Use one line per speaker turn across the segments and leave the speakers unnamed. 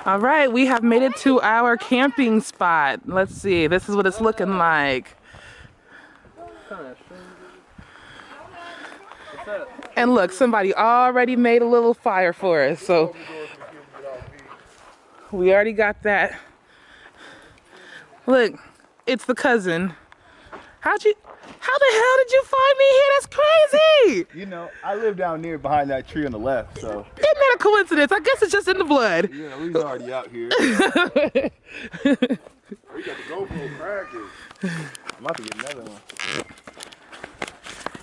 All right, we have made it to our camping spot. Let's see, this is what it's looking like. And look, somebody already made a little fire for us, so we already got that. Look, it's the cousin. How the hell did you find me here? That's crazy.
You know, I live down near behind that tree on the left, so.
Isn't that a coincidence? I guess it's just in the blood.
Yeah, we was already out here. We got the GoPro cracking. I'm about to get another one.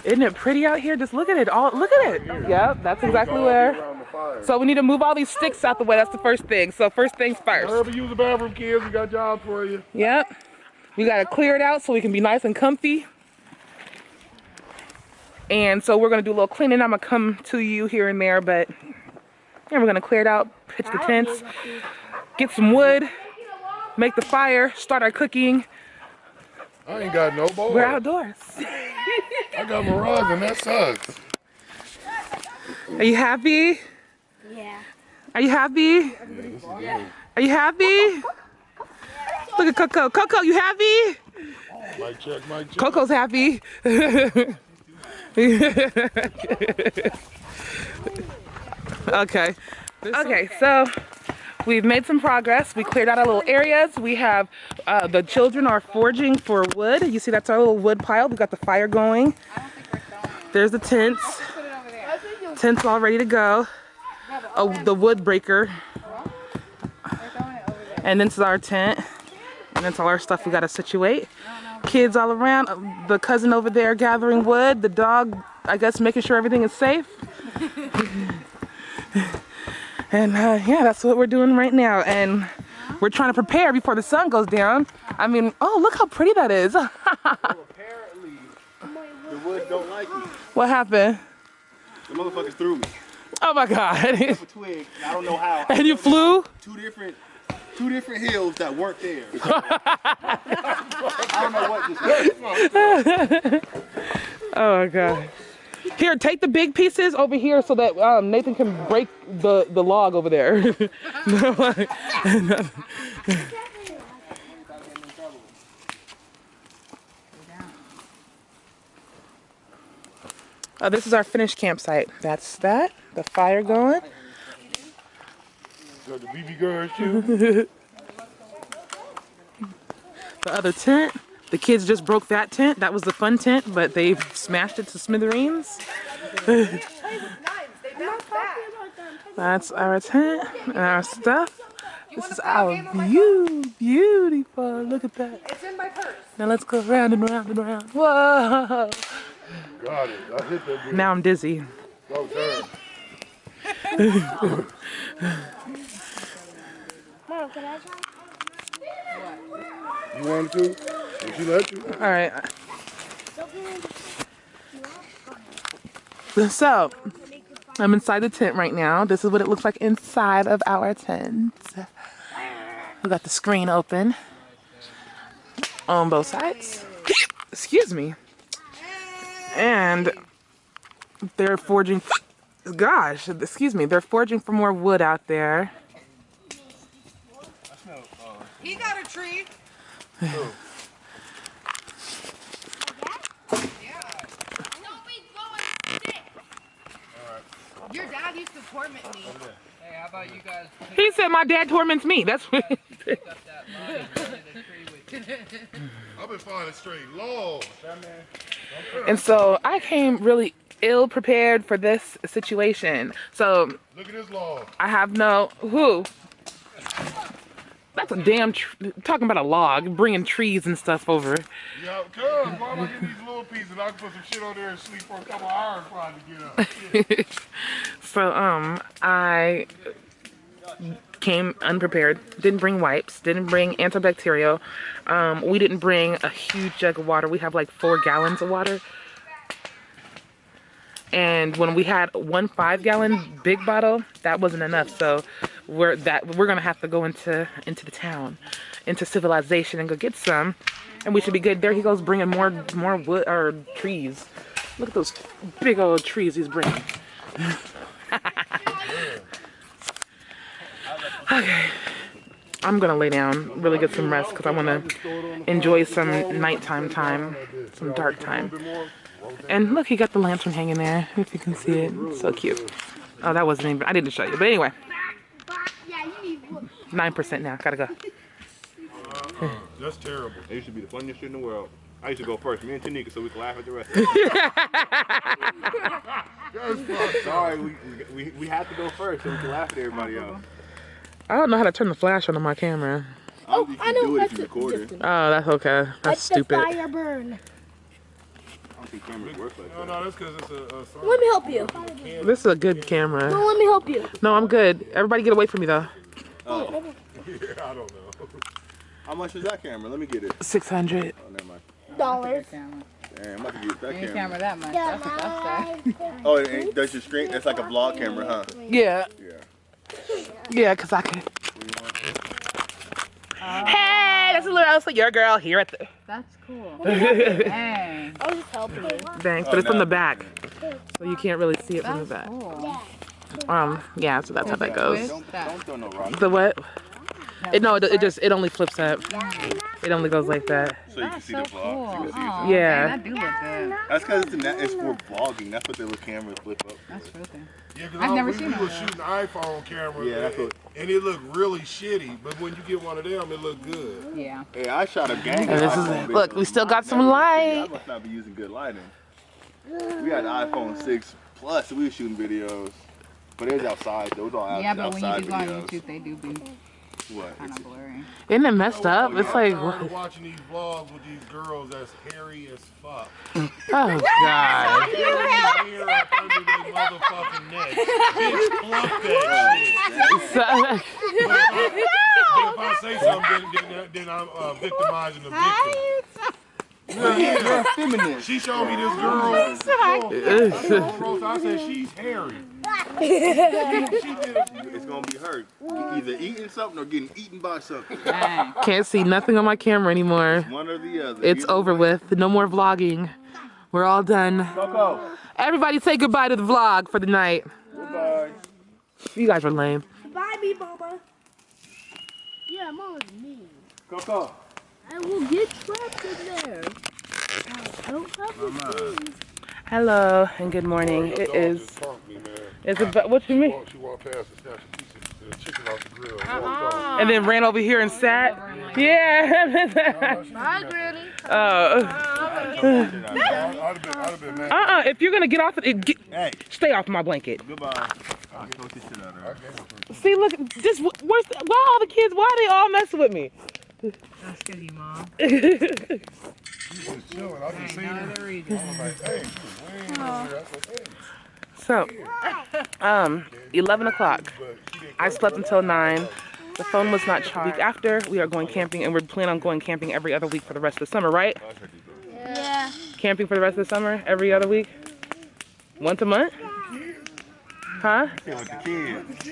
Isn't it pretty out here? Just look at it. Look at it. Yep, that's exactly where. So we need to move all these sticks out the way. That's the first thing. So first things first.
Wherever you use the bathroom, kids, we got jobs for you.
Yep. We got to clear it out so we can be nice and comfy. And so we're going to do a little cleaning. I'm going to come to you here and there, but yeah, we're going to clear it out, pitch the tents, get some wood, make the fire, start our cooking.
I ain't got no balls.
We're outdoors.
I got Mirage and that sucks.
Are you happy?
Yeah.
Are you happy?
Yeah.
Are you happy? Look at Coco. Coco, you happy?
Mic check, mic check.
Coco's happy. Okay. Okay, so we've made some progress. We cleared out our little areas. We have the children are foraging for wood. You see that's our little wood pile. We got the fire going. There's the tents. Tents all ready to go. Oh, the wood breaker. And this is our tent. And that's all our stuff we gotta situate. Kids all around. The cousin over there gathering wood. The dog, I guess, making sure everything is safe. And yeah, that's what we're doing right now. And we're trying to prepare before the sun goes down. I mean, oh, look how pretty that is.
So apparently, the wood don't like me.
What happened?
The motherfuckers threw me.
Oh my God.
A twig, I don't know how.
And you flew?
Two different hills that weren't there. So, I don't know what just happened.
Oh my God. Here, take the big pieces over here so that Nathan can break the log over there. This is our finished campsite. That's that. The fire going.
Got the BB girls too.
The other tent. The kids just broke that tent. That was the fun tent, but they smashed it to smithereens. That's our tent and our stuff. This is our view. Beautiful. Look at that.
It's in my purse.
Now let's go round and round and round. Whoa.
Got it. I hit that bitch.
Now I'm dizzy.
Oh,
Mom, can I try?
you wanted to? Did she let you?
All right. So, I'm inside the tent right now. This is what it looks like inside of our tent. We got the screen open on both sides. Excuse me. And they're foraging. Gosh, excuse me. They're foraging for more wood out there.
He got a tree. Your dad used to torment me.
Hey, how about you guys?
He said my dad torments me. That's what he said.
I've been finding straight logs.
And so I came really ill prepared for this situation. So
Look at this log.
I have no who. That's a damn talking about a log, bringing trees and stuff over.
Yeah, cuz, why am I getting these little pieces and I can put some shit on there and sleep for a couple hours trying to get up?
So I came unprepared. Didn't bring wipes. Didn't bring antibacterial. We didn't bring a huge jug of water. We have like 4 gallons of water. And when we had 1 5-gallon big bottle, that wasn't enough. So we're gonna have to go into the town, into civilization, and go get some, and we should be good. There he goes, bringing more wood or trees. Look at those big old trees he's bringing. Okay. I'm gonna lay down, really get some rest because I want to enjoy some nighttime time, some dark time. And look, he got the lantern hanging there, if you can see it. So cute. Oh, that wasn't even, I didn't show you. But anyway, 9% now, gotta go.
That's terrible.
It used to be the funniest shit in the world. I used to go first, me and Tanika, so we could laugh at the rest. Sorry, we had to go first so we could laugh at everybody else.
I don't know how to turn the flash on my camera.
Oh, I know. Do it if you record it.
Oh, that's okay. That's stupid.
Let the fire burn.
I don't think cameras work like that.
No, that's because it's a song.
Let me help you.
This is a good camera.
No, let me help you.
No, I'm good. Everybody get away from me though.
Oh.
Yeah, I don't know.
How much is that camera? Let me get it.
600.
Oh, never mind.
Dollars.
Damn, I'm about to get that
Your
camera.
camera that much. That's what I say.
Oh, it does your screen? It's like a vlog camera, huh?
Yeah.
Yeah.
Yeah, because I can. Hey, that's a little else like your girl here at the.
That's cool. Dang.
I was just helping you.
Thanks, but it's from the back. So you can't really see it from the
That's
back.
cool.
Yeah, so that's how that goes.
Don't throw no rocks.
The what? It only flips up. It only goes like that.
So you can
That's
see
so
the vlog.
cool.
You can see
Oh,
it.
Yeah.
That do look good.
That's because it's for vlogging. That's what the little cameras flip up.
That's real good.
Yeah, because
I've never
we
seen
was
that.
shooting iPhone cameras,
Yeah, that's what.
and it looked really shitty. But when you get one of them, it looked good.
Yeah.
Hey, I shot a gang.
And this is it. Look, we still got some light.
I must not be using good lighting. We had the iPhone 6 Plus, so we were shooting videos. But it was outside. Those all outside.
Yeah, but when you
outside
do go on
videos.
YouTube, they do be
What?
kind of blurry.
Isn't it messed up? It's like,
I'm tired of
what?
watching these vlogs with these girls that's hairy as fuck.
Oh God.
Hair up under their motherfucking neck. Bitch, pluck that shit. But if I say something, then I'm victimizing the victim.
You're a feminist.
She showed me this girl. I said she's hairy.
It's gonna be her. Either eating something or getting eaten by something.
Dang.
Can't see nothing on my camera anymore.
One or the other.
It's over with. No more vlogging. We're all done.
Coco.
Everybody say goodbye to the vlog for the night.
Goodbye.
You guys are lame.
Bye, me, mama. Yeah, mama's mean.
Coco.
I will get trapped in there. I don't have the keys.
Hello and good morning. It is. It's about what you mean?
She walked past and snatched a piece of chicken off the grill.
And then ran over here and sat. Yeah.
Bye, Granny.
I'd have been mad.
If you're gonna get off it,
Hey.
stay off my blanket.
Goodbye. I'll throw this shit out of her.
See, look, just why all the kids? Why are they all messing with me?
That's good, you mom.
She was chilling. I just seen her.
Another reason.
I was like, hey, we ain't over here. I said, hey.
So, 11 o'clock. I slept until 9. The phone was not charged. Week after, we are going camping, and we're planning on going camping every other week for the rest of the summer, right?
Yeah.
Camping for the rest of the summer, every other week? Once a month? Huh?
Yeah, with the kids.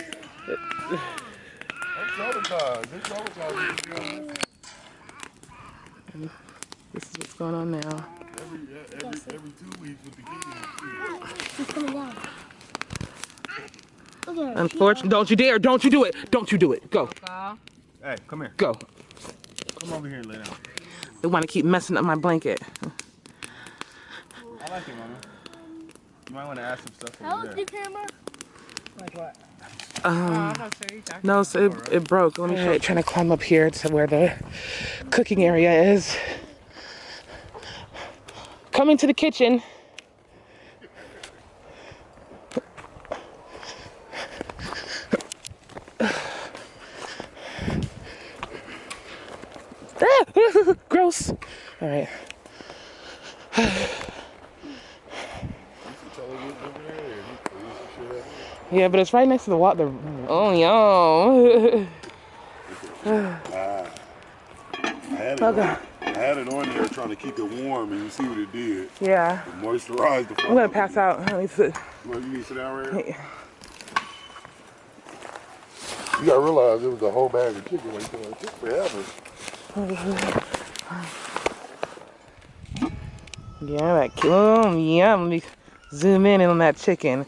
This is what's going on now.
Every 2 weeks with the kids.
Unfortunately, don't you dare, don't you do it, don't you do it. Go,
Hey, come here.
go.
Come over here and lay down.
They want to keep messing up my blanket.
I like it, Mama. You might want to add some stuff
How
over
was
there.
the camera?
Like what?
No, so it broke. Let me show you. Trying to climb up here to where the cooking area is. Coming to the kitchen. Gross. All right. Yeah, but it's right next to the water. Oh, yum. Okay.
I had it on there trying to keep it warm, and you see what it did.
Yeah.
It moisturized the
I'm gonna pass out. Let me sit.
You need to sit down right here?
Yeah.
You gotta realize it was a whole bag of chicken waiting for it took forever.
Yeah, that yum. Let me zoom in on that chicken.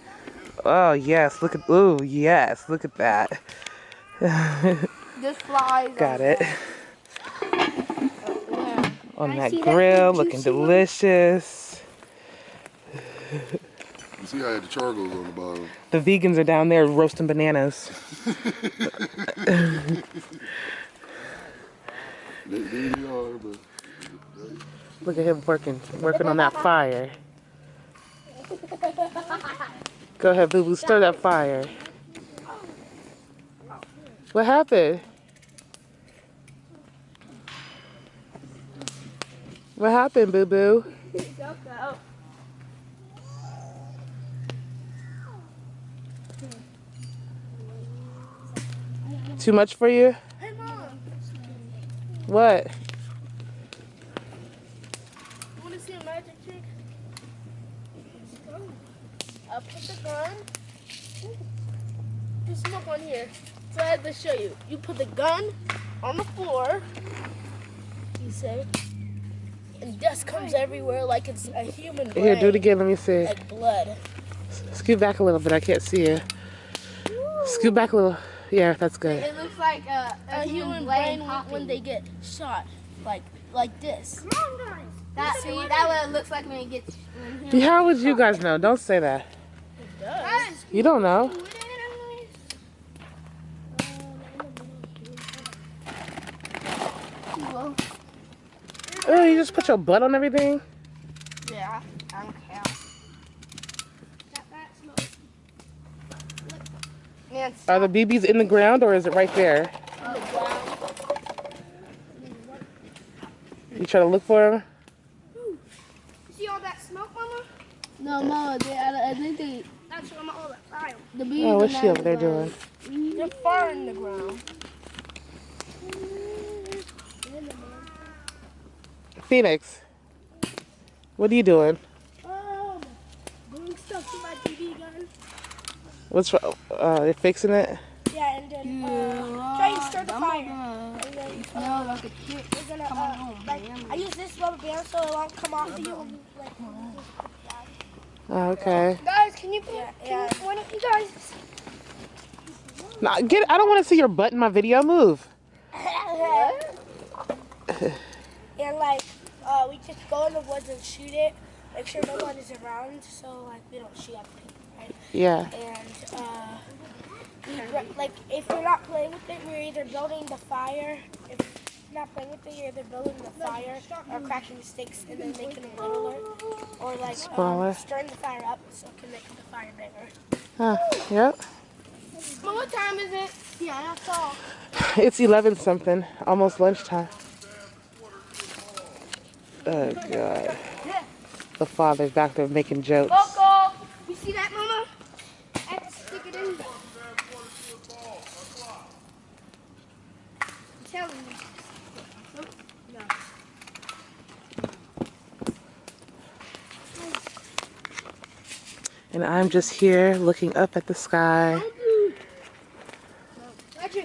Oh yes, look at. Oh yes, look at that.
Did This flies.
Got it.
Yeah.
On
I
that
see that
grill,
big
looking
juicy one.
delicious.
You see, I had the charcoals on the bottom.
The vegans are down there roasting bananas.
They are, but
Look at him working on that fire. Go ahead, Boo Boo, stir that fire. What happened? What happened, Boo Boo? Too much for you?
Hey, Mom.
What?
You want to see a magic trick? I'll put the gun. There's smoke on here. So I have to show you. You put the gun on the floor. You say. And dust comes everywhere like it's a human brain.
Here, do it again. Let me see.
Like blood.
Scoot back a little bit. I can't see you. Scoot back a little. Yeah, that's good.
It looks like a human brain when they get shot. Like this. That's what it looks like when it gets.
How would you guys know? Don't say that.
It does.
You don't know. Oh, you just put your butt on everything?
Yeah, I don't care. Man,
Are the BBs in the ground or is it right there? You try to look for them?
see all that smoke, Mama? No, Mama, I think they. That's from all that fire. The bees
Oh, what's she over there doing?
They're far in the ground.
Phoenix, what are you doing?
Doing stuff to my BB gun.
What's you're fixing it?
Yeah, and then try and start the fire. And then, we're gonna, I use this rubber band so it won't come off of you.
Oh, okay.
Guys, can you why don't you guys?
No, I don't want to see your butt in my video. Move.
And we just go in the woods and shoot it. Make sure no one is around, so we don't shoot at people, right?
Yeah.
And if you're not playing with it, we're either building the fire. If you're not playing with it, you're either building the fire or cracking the sticks and then making it littler, or
Smaller.
stirring the fire up so it can make the fire bigger.
Huh. Yep.
Well, what time is it? Yeah, that's all.
It's 11 something. Almost lunchtime. Oh God. The father's back there making jokes.
Coco, you see that, Mama? I have to stick it in. I'm telling you. No.
And I'm just here looking up at the sky.
Roger.